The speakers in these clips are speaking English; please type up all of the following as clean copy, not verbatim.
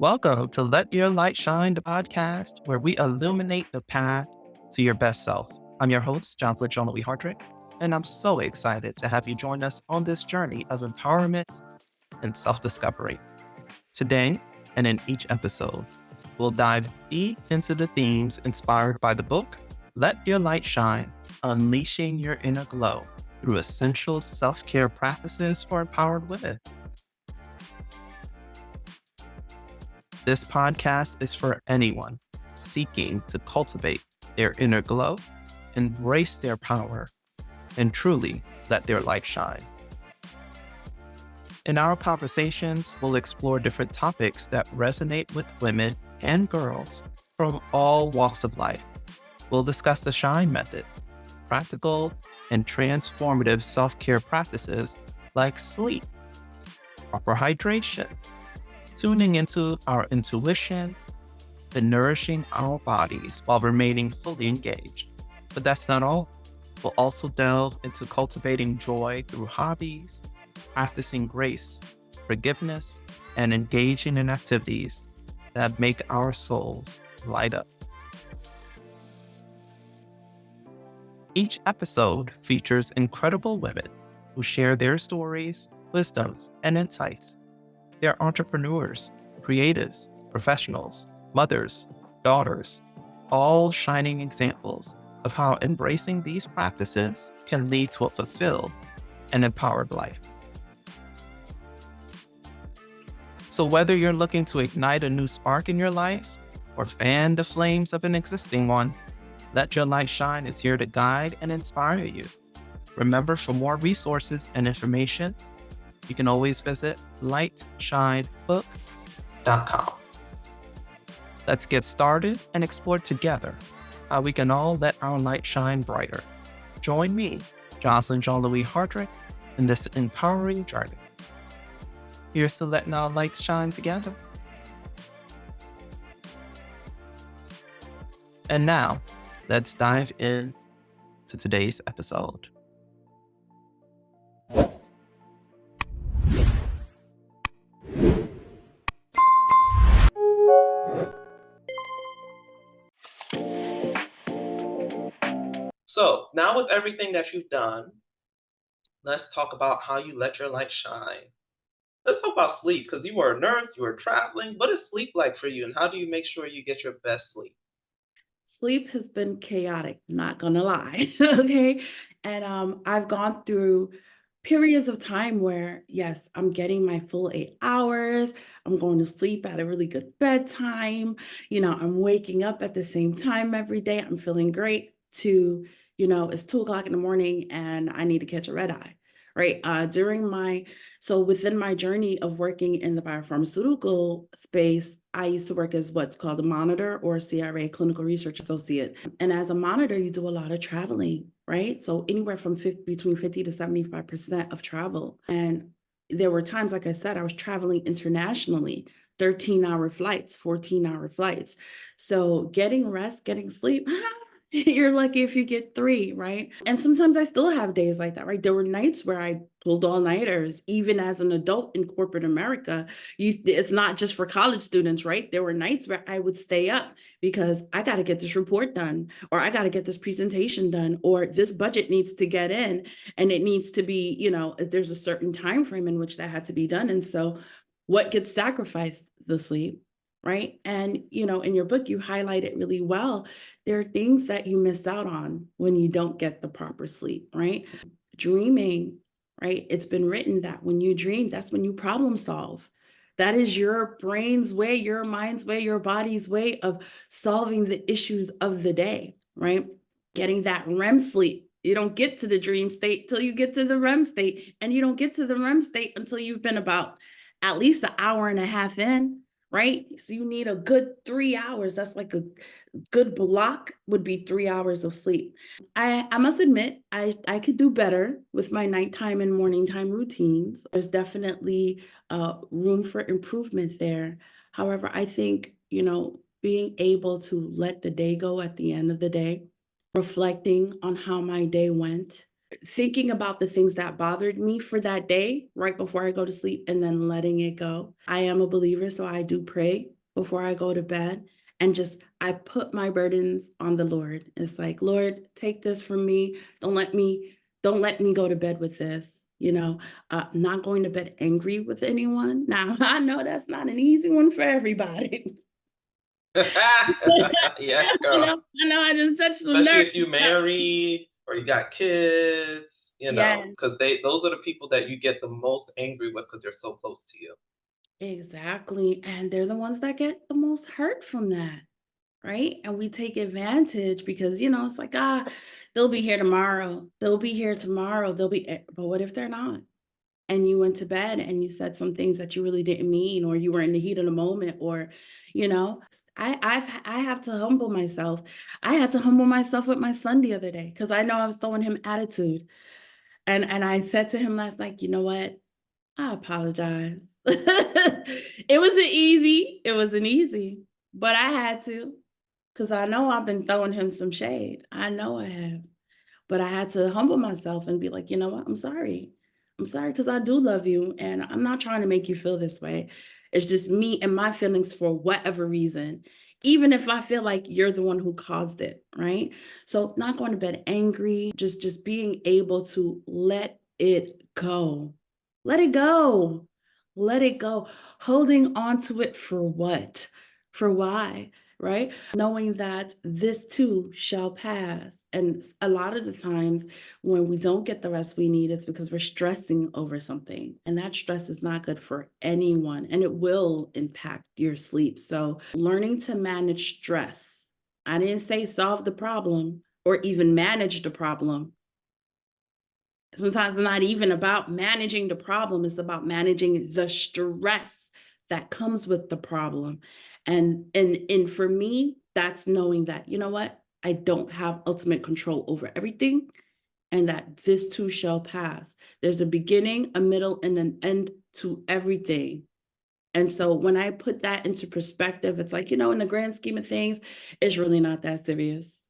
Welcome to Let Your Light Shine, the podcast where we illuminate the path to your best self. I'm your host, Joseline Hardrick, and I'm so excited to have you join us on this journey of empowerment and self-discovery. Today, and in each episode, we'll dive deep into the themes inspired by the book, Let Your Light Shine, Unleashing Your Inner Glow through essential self-care practices for empowered women. This podcast is for anyone seeking to cultivate their inner glow, embrace their power, and truly let their light shine. In our conversations, we'll explore different topics that resonate with women and girls from all walks of life. We'll discuss the SHINE method, practical and transformative self-care practices like sleep, proper hydration, tuning into our intuition, and nourishing our bodies while remaining fully engaged. But that's not all. We'll also delve into cultivating joy through hobbies, practicing grace, forgiveness, and engaging in activities that make our souls light up. Each episode features incredible women who share their stories, wisdoms, and insights. They're entrepreneurs, creatives, professionals, mothers, daughters, all shining examples of how embracing these practices can lead to a fulfilled and empowered life. So whether you're looking to ignite a new spark in your life or fan the flames of an existing one, Let Your Light Shine is here to guide and inspire you. Remember, for more resources and information, you can always visit lightshinebook.com. Let's get started and explore together how we can all let our light shine brighter. Join me, Joseline Hardrick, in this empowering journey. Here's to letting our lights shine together. And now, let's dive in to today's episode. So now with everything that you've done, let's talk about how you let your light shine. Let's talk about sleep, because you were a nurse, you were traveling. What is sleep like for you, and how do you make sure you get your best sleep? Sleep has been chaotic, not gonna lie. Okay. And I've gone through periods of time where, yes, I'm getting my full 8 hours. I'm going to sleep at a really good bedtime. I'm waking up at the same time every day. I'm feeling great to, it's 2 o'clock in the morning and I need to catch a red eye. Right. So within my journey of working in the biopharmaceutical space, I used to work as what's called a monitor or a CRA, clinical research associate. And as a monitor, you do a lot of traveling, right? So anywhere from between 50 to 75% of travel. And there were times, like I said, I was traveling internationally, 13-hour flights, 14-hour flights. So getting rest, getting sleep, you're lucky if you get 3, right? And sometimes I still have days like that, right? There were nights where I pulled all-nighters, even as an adult in corporate America. It's not just for college students, right? There were nights where I would stay up because I got to get this report done, or I got to get this presentation done, or this budget needs to get in, and it needs to be, there's a certain time frame in which that had to be done. And so what gets sacrificed? The sleep. Right. And, in your book, you highlight it really well. There are things that you miss out on when you don't get the proper sleep, right? Dreaming, right? It's been written that when you dream, that's when you problem solve. That is your brain's way, your mind's way, your body's way of solving the issues of the day, right? Getting that REM sleep. You don't get to the dream state till you get to the REM state. And you don't get to the REM state until you've been about at least an hour and a half in, right? So you need a good 3 hours. That's like a good block would be 3 hours of sleep. I must admit, I could do better with my nighttime and morning time routines. There's definitely room for improvement there. However, I think, being able to let the day go at the end of the day, reflecting on how my day went, thinking about the things that bothered me for that day right before I go to sleep and then letting it go. I am a believer, so I do pray before I go to bed and just I put my burdens on the Lord. It's like, Lord, take this from me. Don't let me go to bed with this. Not going to bed angry with anyone. Now, I know that's not an easy one for everybody. Yeah, I girl. know, I know I just touched some Especially nerves. if you married or you got kids, Yeah. because those are the people that you get the most angry with because they're so close to you. Exactly. And they're the ones that get the most hurt from that, right? And we take advantage because, it's like, they'll be here tomorrow. They'll be here tomorrow. But what if they're not? And you went to bed and you said some things that you really didn't mean, or you were in the heat of the moment, or, I have to humble myself. I had to humble myself with my son the other day because I know I was throwing him attitude. And I said to him last night, you know what? I apologize. It wasn't easy, but I had to, because I know I've been throwing him some shade. I know I have. But I had to humble myself and be like, you know what? I'm sorry. I'm sorry because I do love you. And I'm not trying to make you feel this way. It's just me and my feelings for whatever reason, even if I feel like you're the one who caused it. Right. So not going to bed angry, just being able to let it go. Let it go. Let it go. Holding on to it for what? For why? Right? Knowing that this too shall pass. And a lot of the times when we don't get the rest we need, it's because we're stressing over something. And that stress is not good for anyone and it will impact your sleep. So, learning to manage stress. I didn't say solve the problem or even manage the problem. Sometimes it's not even about managing the problem, it's about managing the stress that comes with the problem. And for me, that's knowing that, you know what? I don't have ultimate control over everything and that this too shall pass. There's a beginning, a middle, and an end to everything. And so when I put that into perspective, it's like, in the grand scheme of things, it's really not that serious.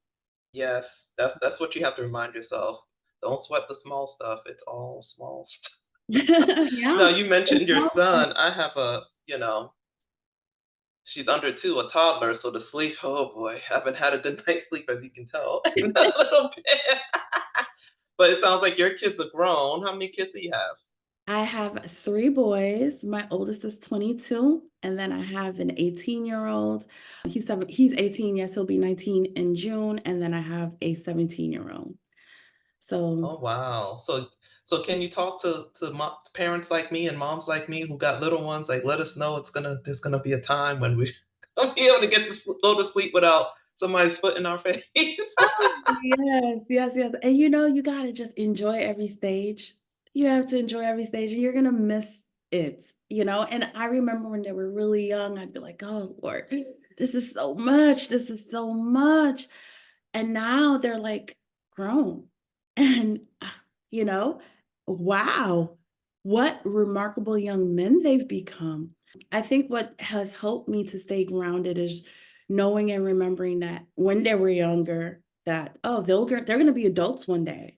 Yes, that's what you have to remind yourself. Don't sweat the small stuff. It's all small stuff. Yeah. Now, you mentioned your son. I have she's under 2, a toddler, so the sleep, oh boy, I haven't had a good night's sleep, as you can tell, a little bit. But it sounds like your kids are grown. How many kids do you have? I have 3 boys. My oldest is 22, and then I have an 18-year-old. He's 18, yes, he'll be 19 in June, and then I have a 17-year-old. So Oh, wow. So can you talk to parents like me and moms like me who got little ones? Like, let us know there's gonna be a time when we gonna be able to go to sleep without somebody's foot in our face. oh, yes, yes, yes, and you gotta just enjoy every stage. You have to enjoy every stage, and you're gonna miss it. And I remember when they were really young, I'd be like, "Oh, Lord, this is so much, this is so much." And now they're, like, grown, and, you know, wow, what remarkable young men they've become. I think what has helped me to stay grounded is knowing and remembering that when they were younger, that, oh, they're gonna be adults one day.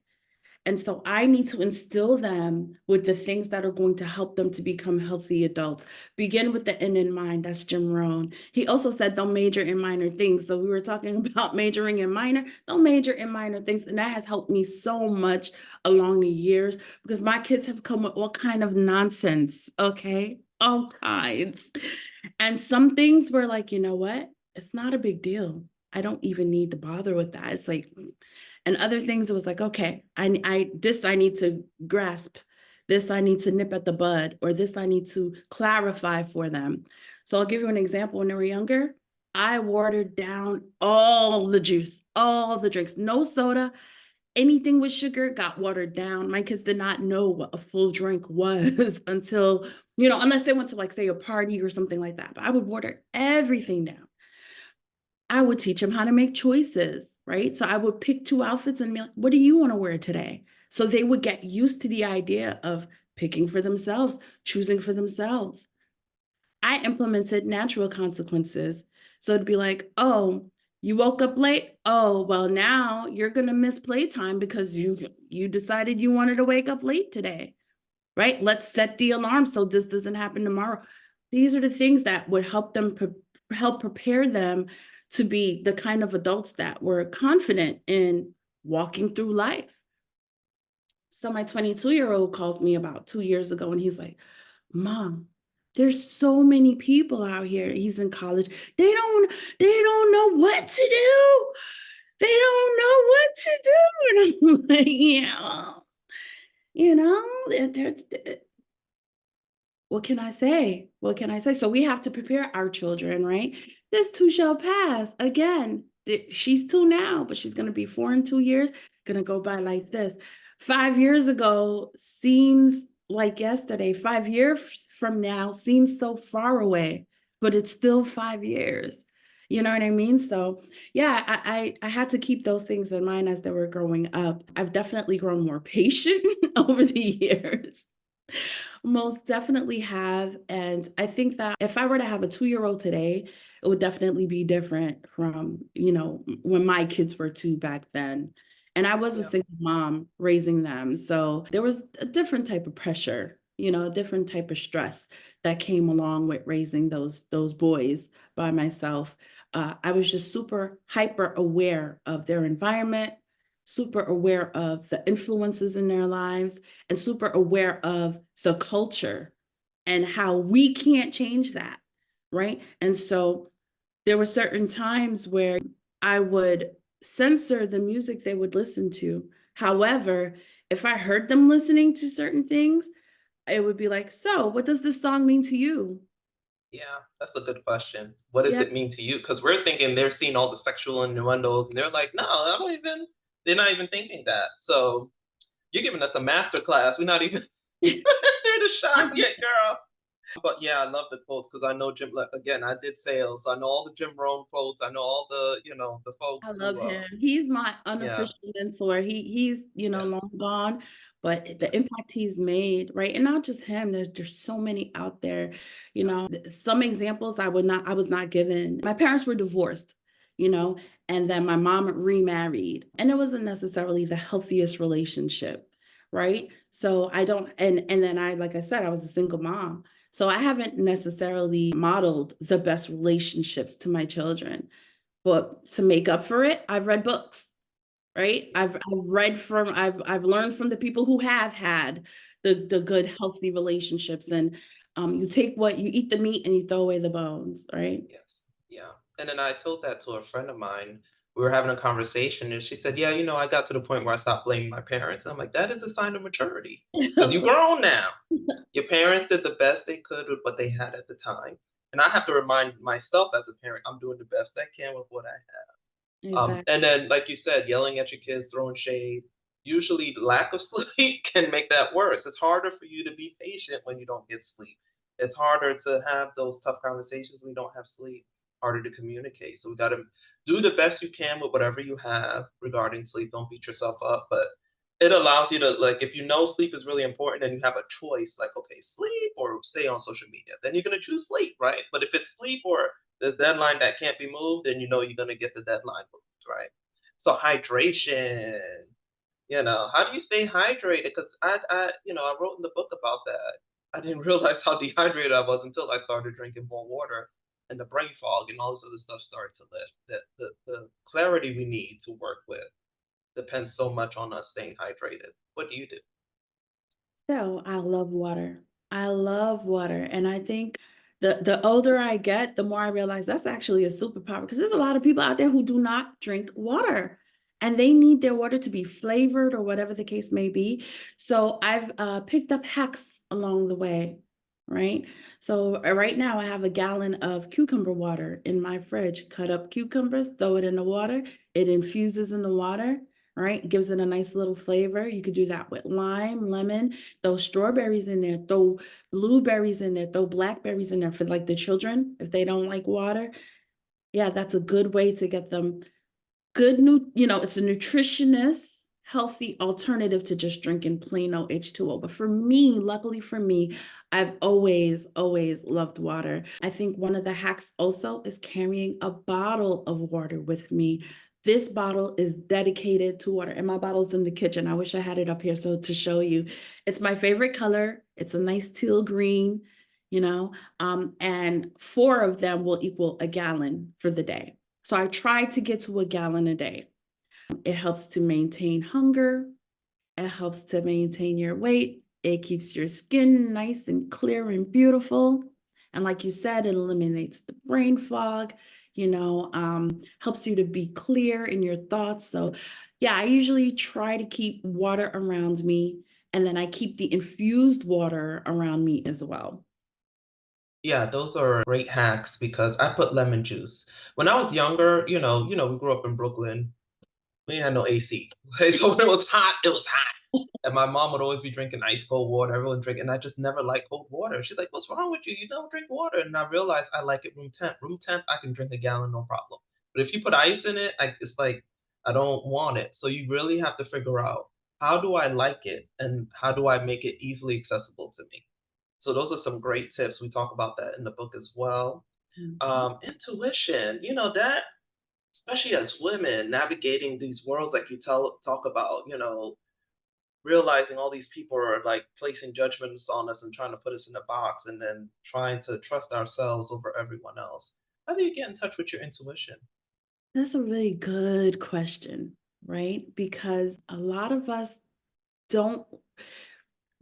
And so I need to instill them with the things that are going to help them to become healthy adults. Begin with the end in mind. That's Jim Rohn. He also said, don't major in minor things. So we were talking about majoring in minor, don't major in minor things. And that has helped me so much along the years because my kids have come with all kind of nonsense. Okay. All kinds. And some things were like, you know what? It's not a big deal. I don't even need to bother with that. It's like, and other things it was like, okay, I need to grasp, this I need to nip at the bud, or this I need to clarify for them. So I'll give you an example. When they were younger, I watered down all the juice, all the drinks, no soda, anything with sugar got watered down. My kids did not know what a full drink was until, unless they went to, like, say, a party or something like that. But I would water everything down. I would teach them how to make choices, right? So I would pick 2 outfits and be like, "What do you wanna wear today?" So they would get used to the idea of picking for themselves, choosing for themselves. I implemented natural consequences. So it'd be like, "Oh, You woke up late. Oh, well, now you're going to miss playtime because you decided you wanted to wake up late today, right? Let's set the alarm so this doesn't happen tomorrow. These are the things that would help them help prepare them to be the kind of adults that were confident in walking through life. So my 22-year-old calls me about 2 years ago and he's like, Mom, there's so many people out here. He's in college. They don't know what to do. They don't know what to do. And I'm like, yeah, there's what can I say? What can I say? So we have to prepare our children, right? This too shall pass. Again, she's 2 now, but she's going to be 4 in 2 years. Going to go by like this. 5 years ago seems like yesterday. 5 years from now seems so far away, but it's still 5 years. You know what I mean? So yeah, I had to keep those things in mind as they were growing up. I've definitely grown more patient over the years. Most definitely have. And I think that if I were to have a 2-year-old today, it would definitely be different from, when my kids were 2 back then. And I was a Yeah. single mom raising them. So there was a different type of pressure, a different type of stress that came along with raising those boys by myself. I was just super hyper aware of their environment, super aware of the influences in their lives, and super aware of the culture and how we can't change that, right? And so there were certain times where I would censor the music they would listen to. However, if I heard them listening to certain things, it would be like, so what does this song mean to you? Yeah, that's a good question. What does Yeah. it mean to you? Because we're thinking they're seeing all the sexual innuendos, and they're like, no, I don't even. They're not even thinking that. So you're giving us a master class. We're not even through the shot yet, girl. But yeah, I love the quotes because I know Jim. Like, again, I did sales, so I know all the Jim Rohn quotes. I know all the the I folks love who. him. He's my Yeah, unofficial mentor. He's, yes, long gone, but the yes, impact he's made, right? And not just him, there's so many out there, yeah, some examples I was not given. My parents were divorced, you know, and then my mom remarried, and it wasn't necessarily the healthiest relationship, right? So I don't and then like I said, I was a single mom. So I haven't necessarily modeled the best relationships to my children. But to make up for it, I've read books, right? I've yes. read from I've learned from the people who have had the good, healthy relationships. And you take what you eat the meat and you throw away the bones, right? Yes. Yeah. And then I told that to a friend of mine. We were having a conversation and she said, yeah, I got to the point where I stopped blaming my parents. And I'm like, that is a sign of maturity because you're grown now. Your parents did the best they could with what they had at the time. And I have to remind myself as a parent, I'm doing the best I can with what I have. Exactly. And then, like you said, yelling at your kids, throwing shade. Usually, lack of sleep can make that worse. It's harder for you to be patient when you don't get sleep. It's harder to have those tough conversations when you don't have sleep. Harder to communicate. So we got to do the best you can with whatever you have regarding sleep. Don't beat yourself up, but it allows you to like if you know sleep is really important and you have a choice like okay sleep or stay on social media then you're going to choose sleep right but if it's sleep or this deadline that can't be moved, then you're gonna get the deadline moved, right? So hydration, how do you stay hydrated? Because I wrote in the book about that. I didn't realize how dehydrated I was until I started drinking more water, and the brain fog and all this other stuff started to lift. That the clarity we need to work with depends so much on us staying hydrated. What do you do? So I love water. I love water. And I think the older I get, the more I realize that's actually a superpower because there's a lot of people out there who do not drink water and they need their water to be flavored or whatever the case may be. So I've picked up hacks along the way, right? So right now I have a gallon of cucumber water in my fridge. Cut up cucumbers, throw it in the water. It infuses in the water, right? Gives it a nice little flavor. You could do that with lime, lemon, throw strawberries in there, throw blueberries in there, throw blackberries in there for like the children if they don't like water. Yeah, that's a good way to get them good it's a nutritionist, healthy alternative to just drinking plain old H2O. But for me, luckily for me, I've always, always loved water. I think one of the hacks also is carrying a bottle of water with me. This bottle is dedicated to water, and my bottle's in the kitchen. I wish I had it up here so to show you. It's my favorite color. It's a nice teal green, and 4 of them will equal a gallon for the day. So I try to get to a gallon a day. It helps to maintain hunger. It helps to maintain your weight. It keeps your skin nice and clear and beautiful. And like you said, it eliminates the brain fog, helps you to be clear in your thoughts. So, yeah, I usually try to keep water around me. And then I keep the infused water around me as well. Yeah, those are great hacks because I put lemon juice. When I was younger, we grew up in Brooklyn. We had no AC. Okay, so when it was hot, it was hot. And my mom would always be drinking ice cold water. Everyone drinking. And I just never liked cold water. She's like, "What's wrong with you? You don't drink water." And I realized I like it room temp. Room temp, I can drink a gallon, no problem. But if you put ice in it, it's like I don't want it. So you really have to figure out, how do I like it, and how do I make it easily accessible to me? So those are some great tips. We talk about that in the book as well. Mhm. Intuition, that, especially as women navigating these worlds, like you talk about, realizing all these people are like placing judgments on us and trying to put us in a box, and then trying to trust ourselves over everyone else. How do you get in touch with your intuition? That's a really good question, right? Because a lot of us don't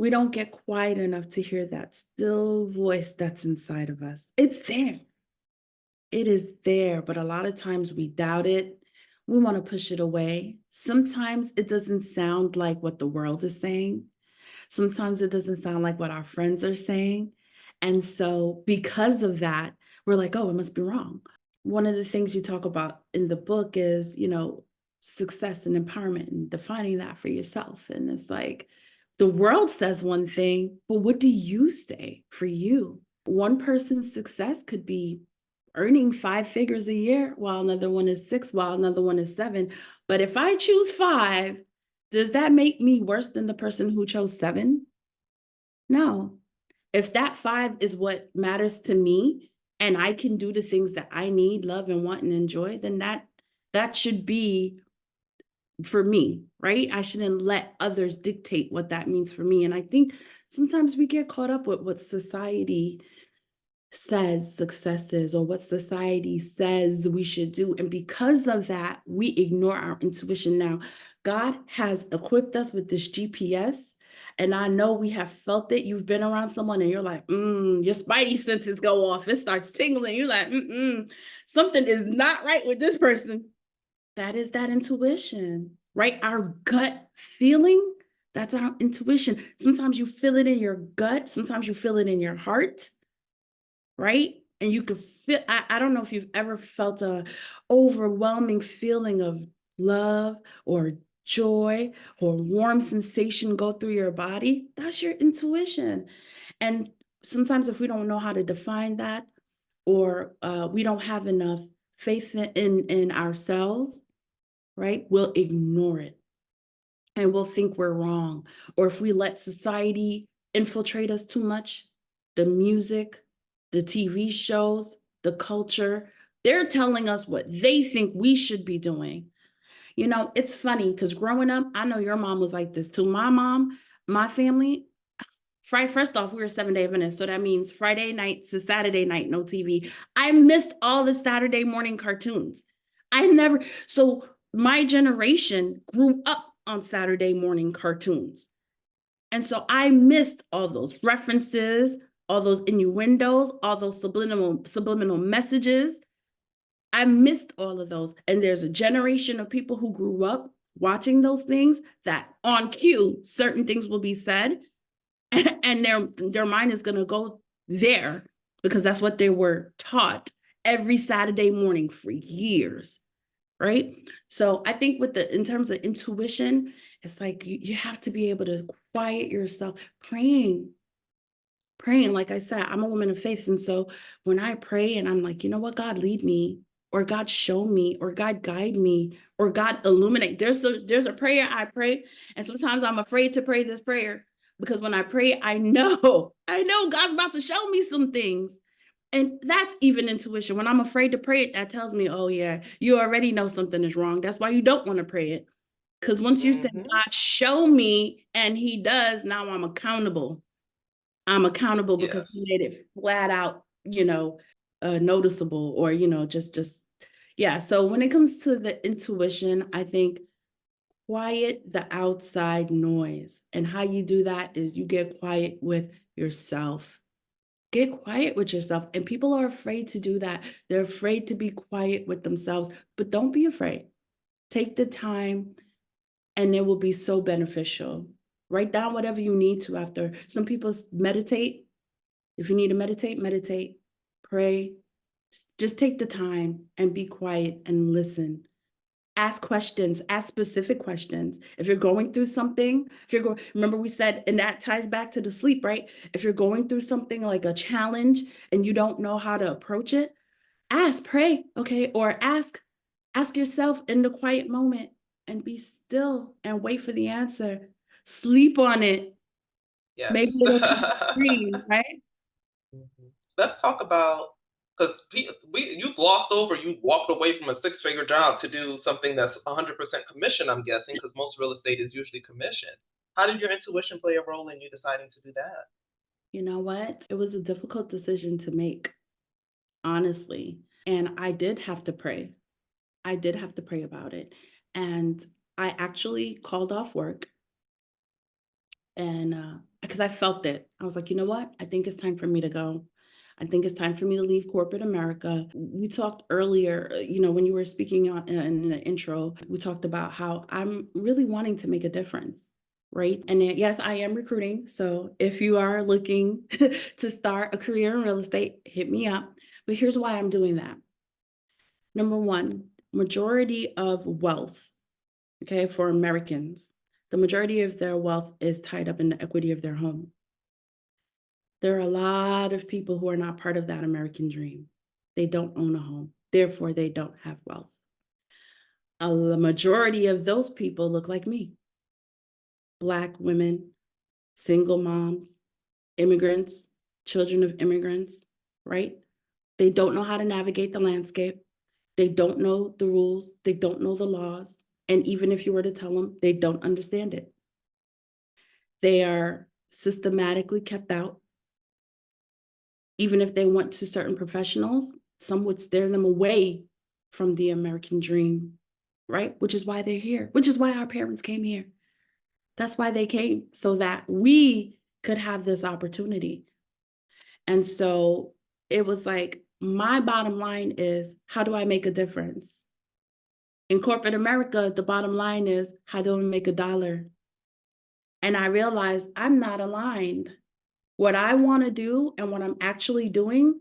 we don't get quiet enough to hear that still voice that's inside of us. It's there. It is there, but a lot of times we doubt it. We want to push it away. Sometimes it doesn't sound like what the world is saying. Sometimes it doesn't sound like what our friends are saying. And so, because of that, we're like, oh, it must be wrong. One of the things you talk about in the book is, success and empowerment and defining that for yourself. And it's like the world says one thing, but what do you say for you? One person's success could be earning 5 figures a year, while another one is 6, while another one is 7. But if I choose 5, does that make me worse than the person who chose 7? No. If that 5 is what matters to me and I can do the things that I need, love, and want and enjoy, then that should be for me, right? I shouldn't let others dictate what that means for me. And I think sometimes we get caught up with what society says success is or what society says we should do. And because of that, we ignore our intuition. Now, God has equipped us with this GPS. And I know we have felt it. You've been around someone and you're like, your spidey senses go off. It starts tingling. You're like, something is not right with this person. That is that intuition, right? Our gut feeling, that's our intuition. Sometimes you feel it in your gut, sometimes you feel it in your heart, right? And you can feel, I don't know if you've ever felt a overwhelming feeling of love or joy or warm sensation go through your body. That's your intuition. And sometimes if we don't know how to define that, or we don't have enough faith in ourselves, right? We'll ignore it and we'll think we're wrong. Or if we let society infiltrate us too much, the music, the TV shows, the culture, they're telling us what they think we should be doing. It's funny because growing up, I know your mom was like this too. My mom, my family, Friday, first off, we were 7-day Adventists. So that means Friday night to Saturday night, no TV. I missed all the Saturday morning cartoons. I never, so my generation grew up on Saturday morning cartoons. And so I missed all those references, all those innuendos, all those subliminal messages. I missed all of those. And there's a generation of people who grew up watching those things that on cue, certain things will be said and their mind is going to go there because that's what they were taught every Saturday morning for years, right? So I think in terms of intuition, it's like you have to be able to quiet yourself, praying. Like I said, I'm a woman of faith, and so when I pray and I'm like, you know what, God, lead me. or God show me, or God guide me, or God illuminate. There's a prayer I pray, and sometimes I'm afraid to pray this prayer because when I pray, I know God's about to show me some things. And that's even intuition. When I'm afraid to pray it, that tells me, oh yeah, you already know something is wrong. That's why you don't want to pray it. Because once you say, God, show me, and he does, now I'm accountable. I'm accountable because he Yes. made it flat out, noticeable, or, yeah. So when it comes to the intuition, I think quiet the outside noise. And how you do that is you get quiet with yourself. Get quiet with yourself. And people are afraid to do that. They're afraid to be quiet with themselves, but don't be afraid. Take the time, and it will be so beneficial. Write down whatever you need to after. Some people meditate. If you need to meditate, meditate, pray. Just take the time and be quiet and listen. Ask questions, ask specific questions. If you're going through something, remember we said, and that ties back to the sleep, right? If you're going through something like a challenge and you don't know how to approach it, ask, pray, okay? Or ask yourself in the quiet moment and be still and wait for the answer. Sleep on it. Maybe Yes. it'll come free, right? Mhm. Let's talk about, because you glossed over, you walked away from a six-figure job to do something that's 100% commission, I'm guessing, because most real estate is usually commission. How did your intuition play a role in you deciding to do that? You know what? It was a difficult decision to make, honestly. And I did have to pray. I did have to pray about it. And I actually called off work, and because I felt it. I was like, you know what? I think it's time for me to go. I think it's time for me to leave corporate America. We talked earlier, when you were speaking in the intro, we talked about how I'm really wanting to make a difference, right? And yes, I am recruiting. So if you are looking to start a career in real estate, hit me up. But here's why I'm doing that. Number one, majority of wealth, okay, for Americans, the majority of their wealth is tied up in the equity of their home. There are a lot of people who are not part of that American dream. They don't own a home, therefore, they don't have wealth. The majority of those people look like me: Black women, single moms, immigrants, children of immigrants, right? They don't know how to navigate the landscape. They don't know the rules. They don't know the laws. And even if you were to tell them, they don't understand it. They are systematically kept out. Even if they went to certain professionals, some would steer them away from the American dream, right? Which is why they're here, which is why our parents came here. That's why they came, so that we could have this opportunity. And so it was like, my bottom line is, how do I make a difference? In corporate America, the bottom line is, how do I make a dollar? And I realized I'm not aligned. What I want to do and what I'm actually doing,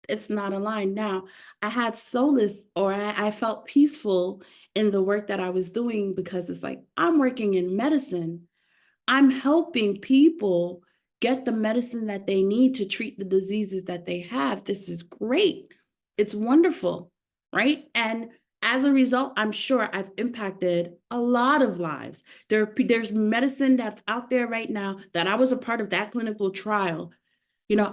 it's not aligned. Now, I had solace, or I felt peaceful in the work that I was doing, because it's like, I'm working in medicine. I'm helping people get the medicine that they need to treat the diseases that they have. This is great. It's wonderful, right? And as a result, I'm sure I've impacted a lot of lives. There's medicine that's out there right now that I was a part of that clinical trial.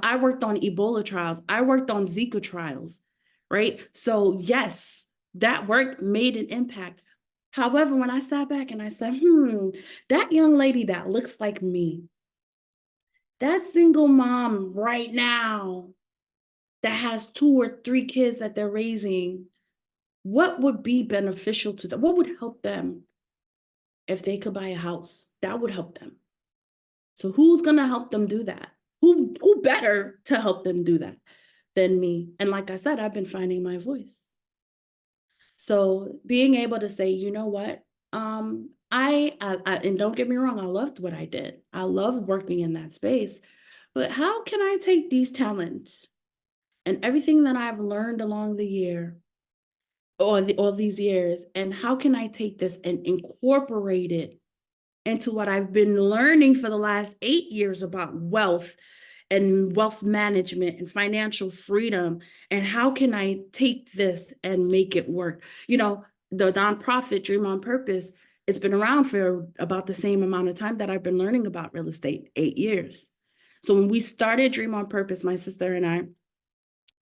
I worked on Ebola trials. I worked on Zika trials, right? So yes, that work made an impact. However, when I sat back and I said, that young lady that looks like me, that single mom right now that has 2 or 3 kids that they're raising, what would be beneficial to them? What would help them if they could buy a house? That would help them. So who's going to help them do that? Who better to help them do that than me? And like I said, I've been finding my voice. So being able to say, you know what, and don't get me wrong, I loved what I did. I loved working in that space. But how can I take these talents and everything that I've learned along the year, or all these years, and how can I take this and incorporate it into what I've been learning for the last 8 years about wealth and wealth management and financial freedom. And how can I take this and make it work? You know, the nonprofit Dream on Purpose, it's been around for about the same amount of time that I've been learning about real estate, 8 years. So when we started Dream on Purpose, my sister and I,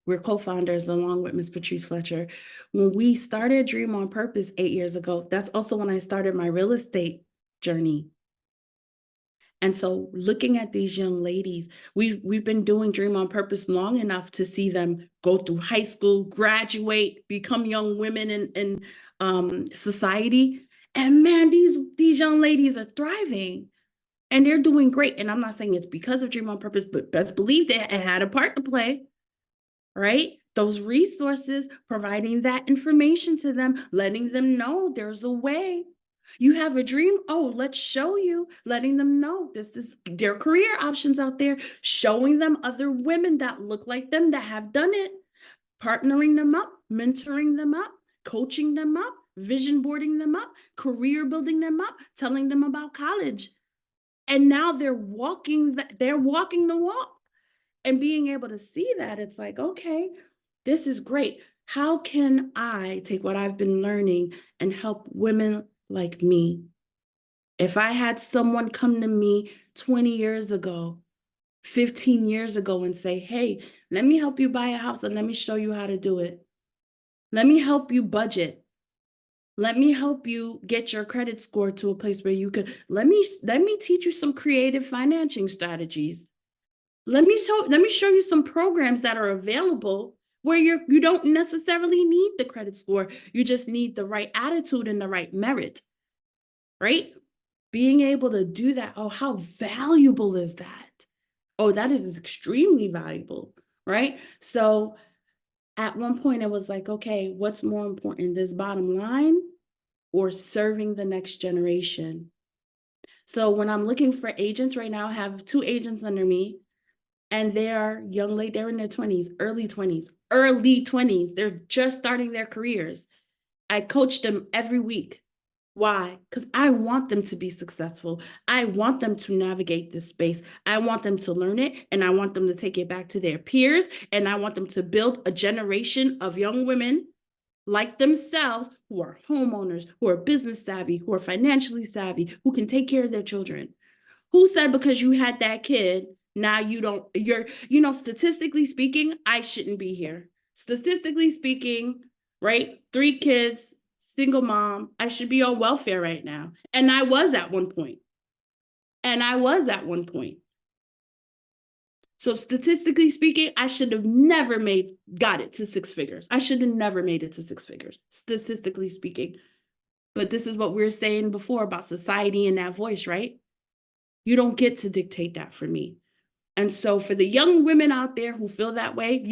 we're co-founders along with Miss Patrice Fletcher. When we started Dream on Purpose 8 years ago, that's also when I started my real estate journey. And so looking at these young ladies, we've been doing Dream on Purpose long enough to see them go through high school, graduate, become young women in society. And man, these young ladies are thriving and they're doing great. And I'm not saying it's because of Dream on Purpose, but best believe that it had a part to play, right? Those resources, providing that information to them, letting them know there's a way. You have a dream? Oh, let's show you, letting them know this is their career options out there, showing them other women that look like them that have done it, partnering them up, mentoring them up, coaching them up, vision boarding them up, career building them up, telling them about college. And now they're walking the walk. And being able to see that, it's like, okay, this is great. How can I take what I've been learning and help women like me? If I had someone come to me 20 years ago, 15 years ago and say, hey, let me help you buy a house and let me show you how to do it. Let me help you budget. Let me help you get your credit score to a place where you could, let me teach you some creative financing strategies. Let me show you some programs that are available where you don't necessarily need the credit score. You just need the right attitude and the right merit, right? Being able to do that. Oh, how valuable is that? Oh, that is extremely valuable, right? So at one point it was like, okay, what's more important, this bottom line or serving the next generation? So when I'm looking for agents right now, I have 2 agents under me. And they are young lady, they're in their 20s, early 20s, early 20s. They're just starting their careers. I coach them every week. Why? Because I want them to be successful. I want them to navigate this space. I want them to learn it and I want them to take it back to their peers. And I want them to build a generation of young women like themselves who are homeowners, who are business savvy, who are financially savvy, who can take care of their children. Who said because you had that kid, now you don't, statistically speaking, I shouldn't be here. Statistically speaking, right? 3 kids, single mom, I should be on welfare right now. And I was at one point. So statistically speaking, I should have never got it to 6 figures. I should have never made it to 6 figures, statistically speaking. But this is what we were saying before about society and that voice, right? You don't get to dictate that for me. And so for the young women out there who feel that way,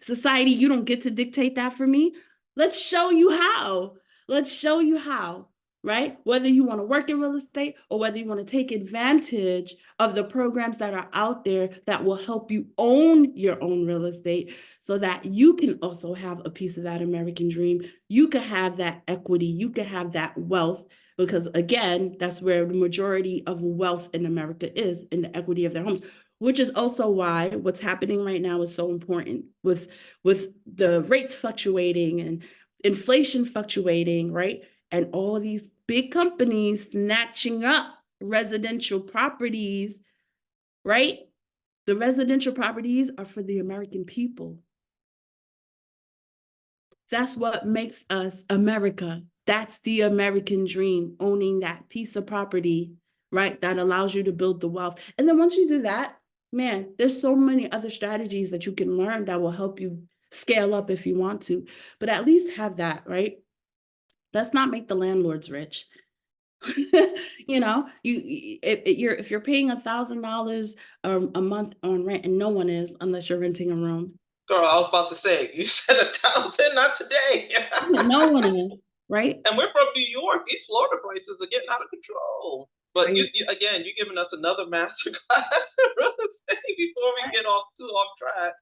society, you don't get to dictate that for me. Let's show you how. Let's show you how, right? Whether you want to work in real estate or whether you want to take advantage of the programs that are out there that will help you own your own real estate so that you can also have a piece of that American dream. You could have that equity, you could have that wealth, because again, that's where the majority of wealth in America is, in the equity of their homes, which is also why what's happening right now is so important with the rates fluctuating and inflation fluctuating, right? And all of these big companies snatching up residential properties, right? The residential properties are for the American people. That's what makes us America. That's the American dream, owning that piece of property, right? That allows you to build the wealth. And then once you do that, man, there's so many other strategies that you can learn that will help you scale up if you want to, but at least have that, right? Let's not make the landlords rich. If you're paying $1,000 a month on rent, and no one is unless you're renting a room. Girl, I was about to say, you said 1,000, not today. No one is, right? And we're from New York. These Florida prices are getting out of control. But Right. again, you're giving us another master class in real estate before we get too off track.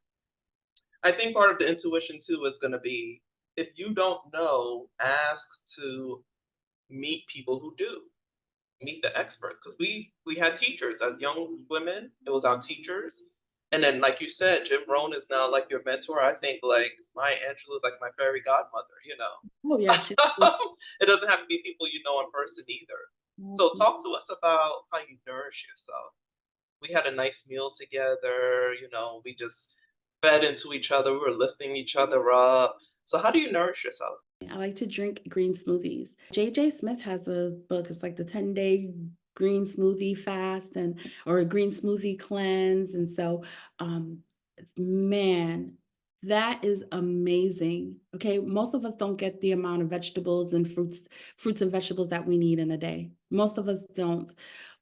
I think part of the intuition too is going to be, if you don't know, ask to meet people who do, meet the experts, because we had teachers as young women. It was our teachers And then, like you said, Jim Rohn is now like your mentor. I think like Maya Angelou is like my fairy godmother, you know. Oh yeah, she. It doesn't have to be people you know in person either. So talk to us about how you nourish yourself. We had a nice meal together, you know, we just fed into each other, we were lifting each other up. So how do you nourish yourself? I like to drink green smoothies. JJ Smith has a book. It's like the 10-day green smoothie fast and or a green smoothie cleanse. And so um man, that is amazing. Okay. Most of us don't get the amount of vegetables and fruits and vegetables that we need in a day. Most of us don't.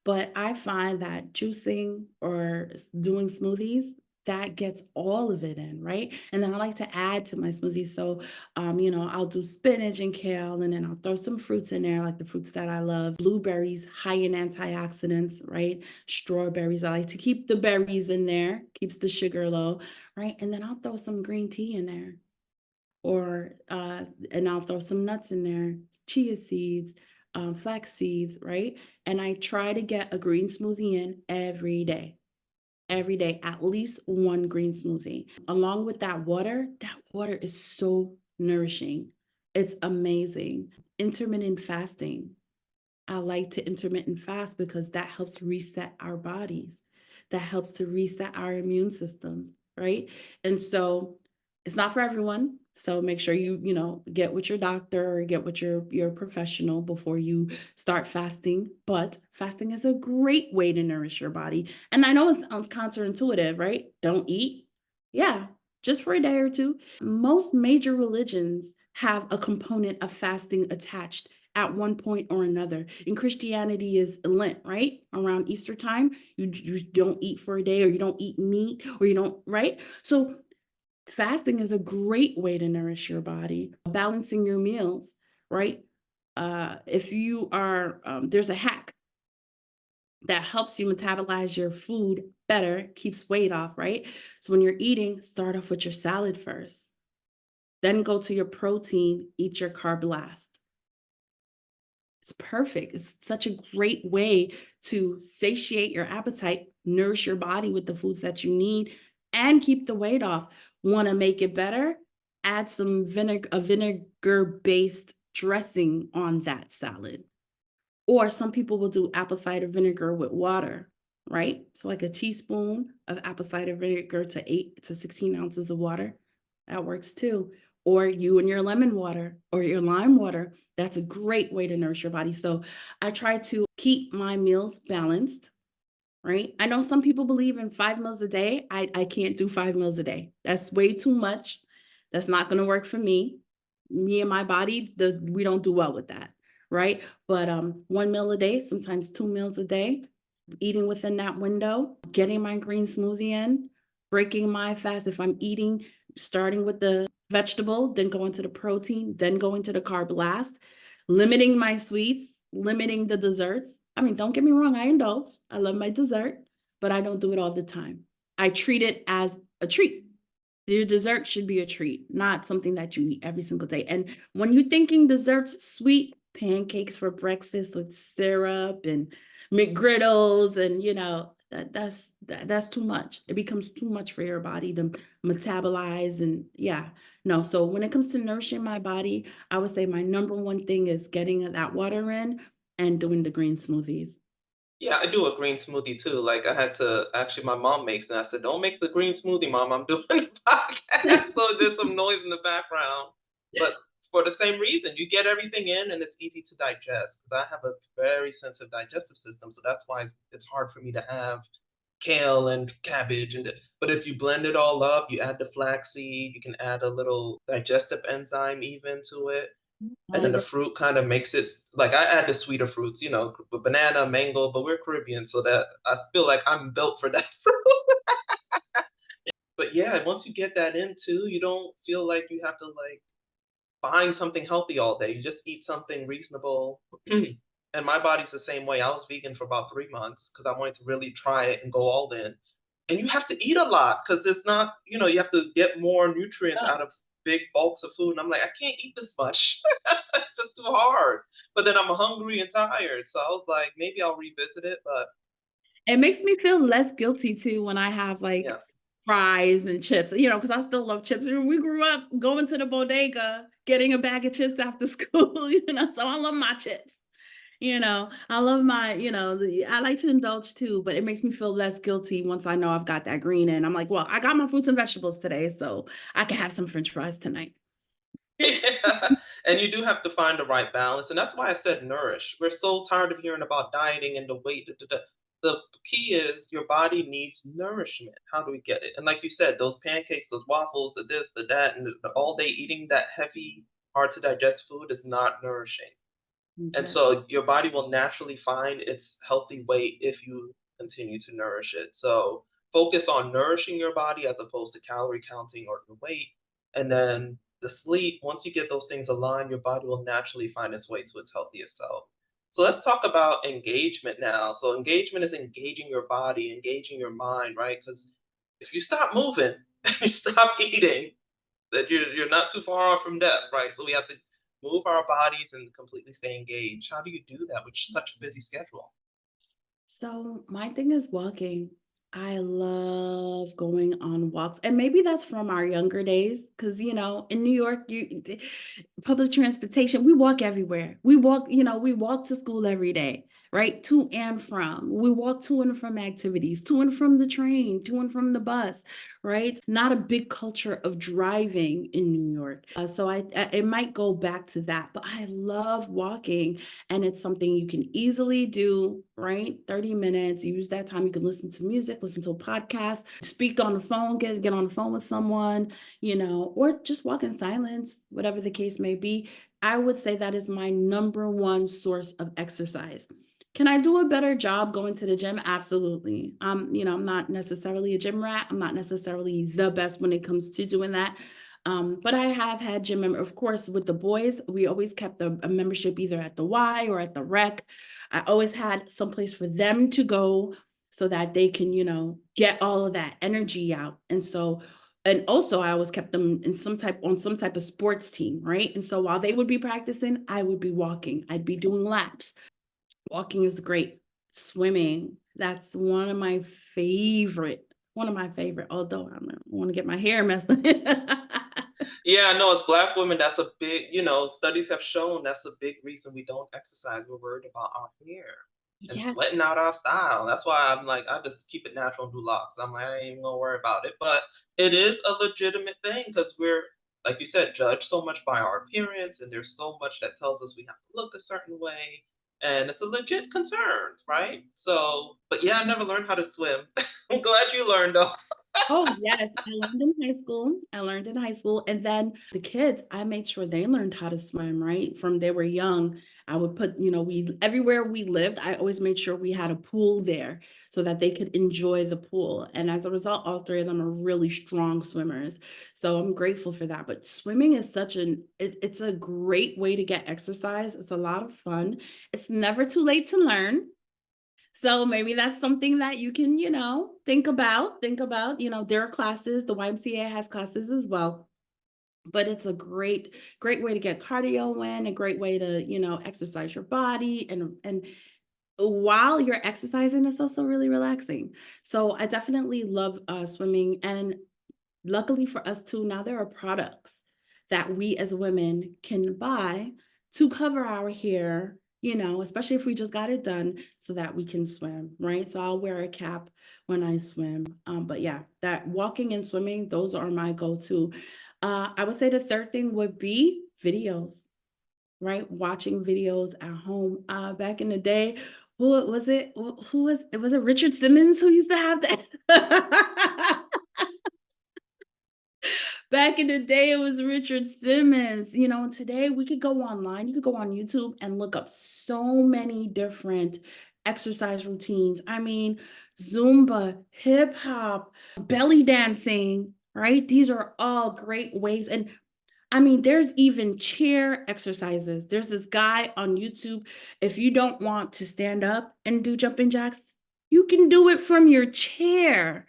But I find that juicing or doing smoothies, that gets all of it in, right? And then I like to add to my smoothies. So I'll do spinach and kale, and then I'll throw some fruits in there, like the fruits that I love. Blueberries, high in antioxidants, right? Strawberries, I like to keep the berries in there, keeps the sugar low, right? And then I'll throw some green tea in there, and I'll throw some nuts in there, chia seeds, flax seeds, right? And I try to get a green smoothie in every day, at least one green smoothie. Along with that water is so nourishing. It's amazing. Intermittent fasting. I like to intermittent fast because that helps reset our bodies. That helps to reset our immune systems, right? And so it's not for everyone. So make sure you get with your doctor or get with your professional before you start fasting. But fasting is a great way to nourish your body. And I know it sounds counterintuitive, right? Don't eat. Yeah, just for a day or two. Most major religions have a component of fasting attached at one point or another. In Christianity is Lent, right? Around Easter time, you don't eat for a day or you don't eat meat or you don't, right? So fasting is a great way to nourish your body. Balancing your meals, right? If you are, there's a hack that helps you metabolize your food better, keeps weight off, right? So when you're eating, start off with your salad first. Then go to your protein, eat your carb last. It's perfect. It's such a great way to satiate your appetite, nourish your body with the foods that you need, and keep the weight off. Want to make it better? Add some vinegar-based dressing on that salad. Or some people will do apple cider vinegar with water, right? So like a teaspoon of apple cider vinegar to 8 to 16 ounces of water. That works too. Or you and your lemon water or your lime water. That's a great way to nourish your body. So I try to keep my meals balanced, right? I know some people believe in 5 meals a day. I can't do 5 meals a day. That's way too much. That's not going to work for me. Me and my body, we don't do well with that, right? But 1 meal a day, sometimes 2 meals a day, eating within that window, getting my green smoothie in, breaking my fast. If I'm eating, starting with the vegetable, then going to the protein, then going to the carb last, limiting my sweets, limiting the desserts. I mean, don't get me wrong, I indulge. I love my dessert, but I don't do it all the time. I treat it as a treat. Your dessert should be a treat, not something that you eat every single day. And when you're thinking desserts, sweet pancakes for breakfast with syrup and McGriddles, and that's too much. It becomes too much for your body to metabolize, and yeah, no. So when it comes to nourishing my body, I would say my number one thing is getting that water in and doing the green smoothies. Yeah, I do a green smoothie too. Like I had to actually my mom makes it. I said, "Don't make the green smoothie, mom. I'm doing a podcast." So there's some noise in the background. But for the same reason, you get everything in and it's easy to digest because I have a very sensitive digestive system. So that's why it's hard for me to have kale and cabbage but if you blend it all up, you add the flaxseed, you can add a little digestive enzyme even to it, Oh and then the yeah. fruit kind of makes it like I add the sweeter fruits, banana, mango, but we're Caribbean, so that I feel like I'm built for that fruit. But yeah, once you get that in too, you don't feel like you have to like find something healthy all day. You just eat something reasonable. And my body's the same way. I was vegan for about 3 months because I wanted to really try it and go all in. And you have to eat a lot because it's not, you have to get more nutrients out of big bulks of food. And I'm like, I can't eat this much. It's just too hard. But then I'm hungry and tired. So I was like, maybe I'll revisit it. But It makes me feel less guilty too when I have like yeah. fries and chips, because I still love chips. We grew up going to the bodega, getting a bag of chips after school, so I love my chips. I love my, I like to indulge too, but it makes me feel less guilty once I know I've got that green in. I'm like, well, I got my fruits and vegetables today, so I can have some French fries tonight. Yeah, and you do have to find the right balance, and that's why I said nourish. We're so tired of hearing about dieting and the weight. The key is your body needs nourishment. How do we get it? And like you said, those pancakes, those waffles, the this, the that, and the all day eating that heavy, hard to digest food is not nourishing. And Exactly. so your body will naturally find its healthy weight if you continue to nourish it. So focus on nourishing your body as opposed to calorie counting or the weight. And then the sleep, once you get those things aligned, your body will naturally find its way to its healthiest self. So let's talk about engagement now. So engagement is engaging your body, engaging your mind, right? Because if you stop moving, you stop eating, that you're not too far off from death, right? So we have to move our bodies and completely stay engaged. How do you do that with such a busy schedule? So my thing is walking. I love going on walks. And maybe that's from our younger days. Cause in New York, public transportation, we walk everywhere. We walk to school every day, right? To and from. We walk to and from activities, to and from the train, to and from the bus, right? Not a big culture of driving in New York. So it might go back to that, but I love walking, and it's something you can easily do, right? 30 minutes, use that time. You can listen to music, listen to a podcast, speak on the phone, get on the phone with someone, or just walk in silence, whatever the case may be. I would say that is my number one source of exercise. Can I do a better job going to the gym? Absolutely. I'm not necessarily a gym rat. I'm not necessarily the best when it comes to doing that. But I have had gym member, of course, with the boys, we always kept a membership either at the Y or at the rec. I always had some place for them to go so that they can, get all of that energy out. And also I always kept them on some type of sports team, right? And so while they would be practicing, I would be walking. I'd be doing laps. Walking is great. Swimming, that's one of my favorite, although I don't want to get my hair messed up. Yeah, I know as Black women, that's a big, studies have shown that's a big reason we don't exercise. We're worried about our hair and Yes. sweating out our style. That's why I'm like, I just keep it natural and do locks. I'm like, I ain't even gonna worry about it. But it is a legitimate thing because we're, like you said, judged so much by our appearance, and there's so much that tells us we have to look a certain way. And it's a legit concern, right? So, but yeah, I never learned how to swim. I'm glad you learned though. Oh, yes. I learned in high school. And then the kids, I made sure they learned how to swim, right? From they were young. I would put, everywhere we lived, I always made sure we had a pool there so that they could enjoy the pool. And as a result, all three of them are really strong swimmers. So I'm grateful for that. But swimming is it's a great way to get exercise. It's a lot of fun. It's never too late to learn. So maybe that's something that you can, think about. There are classes, the YMCA has classes as well. But it's a great way to get cardio in, a great way to, exercise your body. And while you're exercising, it's also really relaxing. So I definitely love swimming. And luckily for us too, now there are products that we as women can buy to cover our hair, especially if we just got it done so that we can swim, right? So I'll wear a cap when I swim. But yeah, that walking and swimming, those are my go-to. I would say the third thing would be videos, right? Watching videos at home. Back in the day, who was it? Who was it Richard Simmons who used to have that? Back in the day, it was Richard Simmons, and today we could go online. You could go on YouTube and look up so many different exercise routines. I mean, Zumba, hip hop, belly dancing, right? These are all great ways. And I mean, there's even chair exercises. There's this guy on YouTube. If you don't want to stand up and do jumping jacks, you can do it from your chair,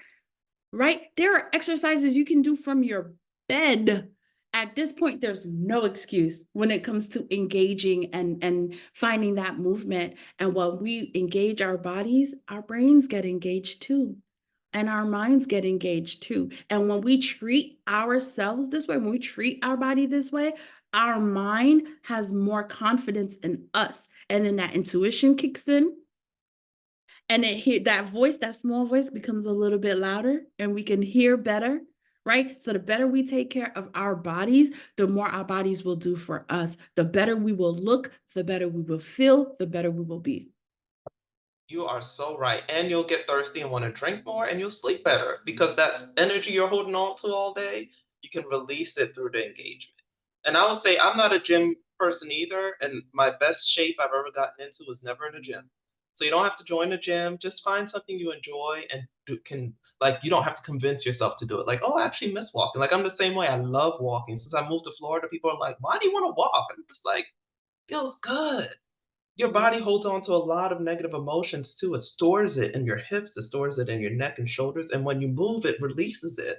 right? There are exercises you can do from your bed. At this point, there's no excuse when it comes to engaging and finding that movement. And while we engage our bodies, our brains get engaged too. and our minds get engaged too. And when we treat ourselves this way, when we treat our body this way, our mind has more confidence in us. And then that intuition kicks in, and that voice, that small voice becomes a little bit louder and we can hear better, right? So the better we take care of our bodies, the more our bodies will do for us. The better we will look, the better we will feel, the better we will be. You are so right. And you'll get thirsty and want to drink more and you'll sleep better because that's energy you're holding on to all day. You can release it through the engagement. And I would say I'm not a gym person either. And my best shape I've ever gotten into was never in a gym. So you don't have to join a gym. Just find something you enjoy and you don't have to convince yourself to do it. Like, oh, I actually miss walking. Like I'm the same way. I love walking. Since I moved to Florida, people are like, why do you want to walk? I'm just like, feels good. Your body holds on to a lot of negative emotions too. It stores it in your hips, it stores it in your neck and shoulders, and when you move, it releases it.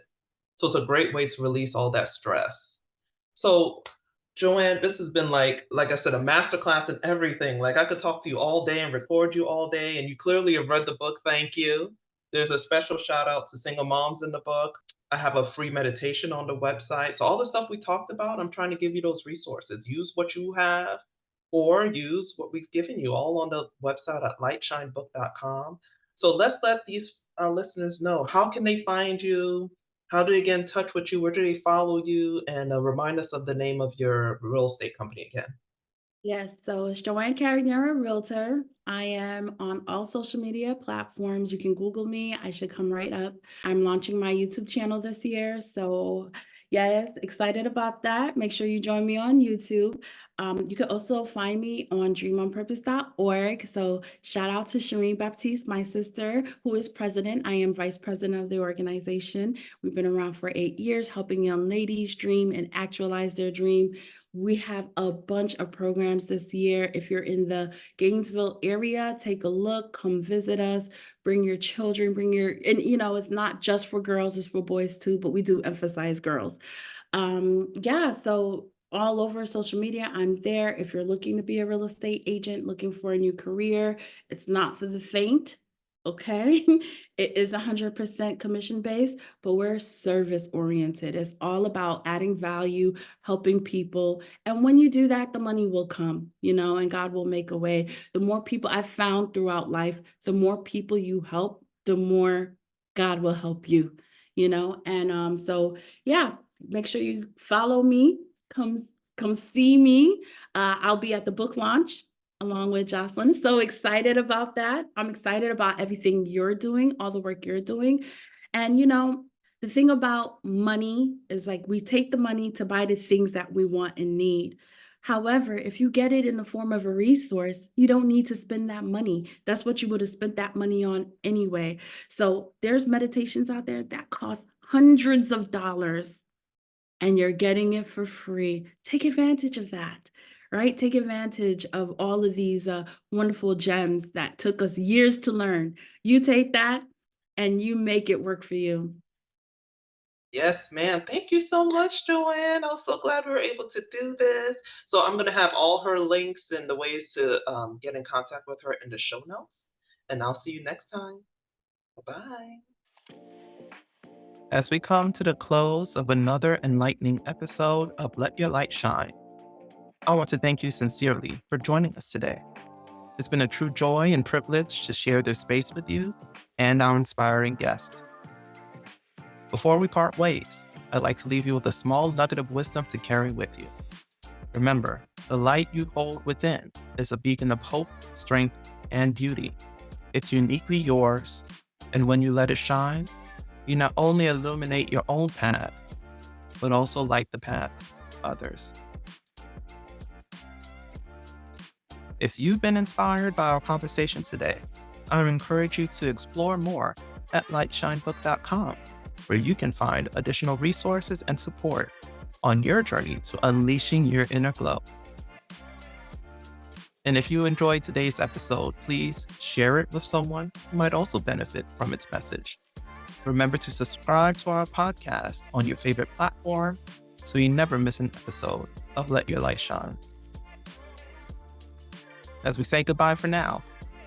So it's a great way to release all that stress. So, Joanne, this has been like I said, a masterclass in everything. Like I could talk to you all day and record you all day, and you clearly have read the book. Thank you. There's a special shout out to single moms in the book. I have a free meditation on the website. So all the stuff we talked about, I'm trying to give you those resources. Use what you have or use what we've given you all on the website at lightshinebook.com. So let's let these our listeners know, how can they find you? How do they get in touch with you? Where do they follow you? And remind us of the name of your real estate company again. Yes, so it's Joanne Karagnara, Realtor. I am on all social media platforms. You can Google me. I should come right up. I'm launching my YouTube channel this year. So, yes, excited about that. Make sure you join me on YouTube. You can also find me on dreamonpurpose.org. So, shout out to Shireen Baptiste, my sister, who is president. I am vice president of the organization. We've been around for 8 years, helping young ladies dream and actualize their dream. We have a bunch of programs this year. If you're in the Gainesville area, take a look, come visit us, bring your children, and it's not just for girls, it's for boys too, but we do emphasize girls. Yeah, so all over social media, I'm there. If you're looking to be a real estate agent, looking for a new career, it's not for the faint. Okay, it is 100% commission based, but we're service oriented. It's all about adding value, helping people. And when you do that, the money will come, and God will make a way. The more people I've found throughout life, the more people you help, the more God will help you, And so, yeah, make sure you follow me. Come see me. I'll be at the book launch along with Joseline. So excited about that. I'm excited about everything you're doing, all the work you're doing. And the thing about money is like we take the money to buy the things that we want and need. However, if you get it in the form of a resource, you don't need to spend that money. That's what you would have spent that money on anyway. So there's meditations out there that cost hundreds of dollars and you're getting it for free. Take advantage of that, right? Take advantage of all of these wonderful gems that took us years to learn. You take that and you make it work for you. Yes, ma'am. Thank you so much, Joanne. I was so glad we were able to do this. So I'm going to have all her links and the ways to get in contact with her in the show notes. And I'll see you next time. Bye-bye. As we come to the close of another enlightening episode of Let Your Light Shine, I want to thank you sincerely for joining us today. It's been a true joy and privilege to share this space with you and our inspiring guest. Before we part ways, I'd like to leave you with a small nugget of wisdom to carry with you. Remember, the light you hold within is a beacon of hope, strength, and beauty. It's uniquely yours, and when you let it shine, you not only illuminate your own path, but also light the path of others. If you've been inspired by our conversation today, I encourage you to explore more at lightshinebook.com, where you can find additional resources and support on your journey to unleashing your inner glow. And if you enjoyed today's episode, please share it with someone who might also benefit from its message. Remember to subscribe to our podcast on your favorite platform so you never miss an episode of Let Your Light Shine. As we say goodbye for now,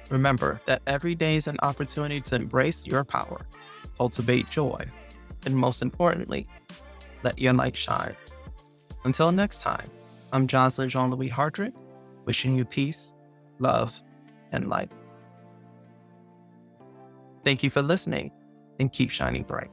remember that every day is an opportunity to embrace your power. cultivate joy, and most importantly, let your light shine. Until next time, I'm Joseline Jean-Louis Hardrick, wishing you peace, love, and light. Thank you for listening, and keep shining bright.